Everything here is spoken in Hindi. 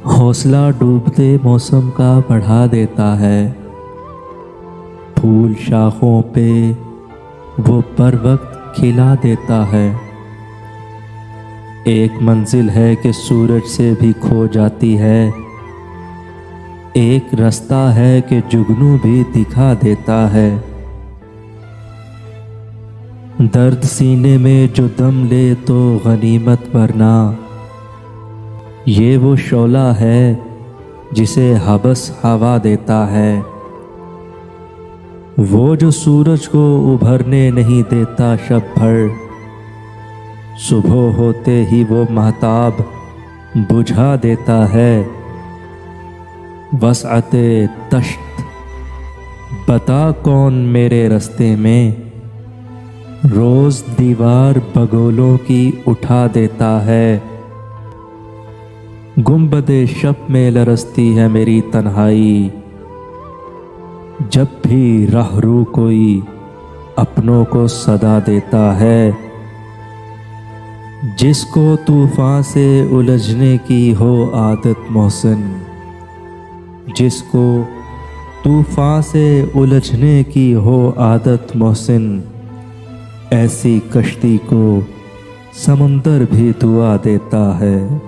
हौसला डूबते मौसम का बढ़ा देता है। फूल शाखों पे वो बर वक्त खिला देता है। एक मंजिल है कि सूरज से भी खो जाती है। एक रास्ता है कि जुगनू भी दिखा देता है। दर्द सीने में जो दम ले तो गनीमत वरना ये वो शोला है जिसे हबस हवा देता है। वो जो सूरज को उभरने नहीं देता शब भर, सुबह होते ही वो महताब बुझा देता है। वसअते तश्त बता कौन मेरे रास्ते में रोज दीवार बगोलों की उठा देता है। गुंबदे शब में लरसती है मेरी तन्हाई, जब भी राहरू कोई अपनों को सदा देता है। जिसको तूफान से उलझने की हो आदत मोहसिन, जिसको तूफान से उलझने की हो आदत मोहसिन, ऐसी कश्ती को समुंदर भी दुआ देता है।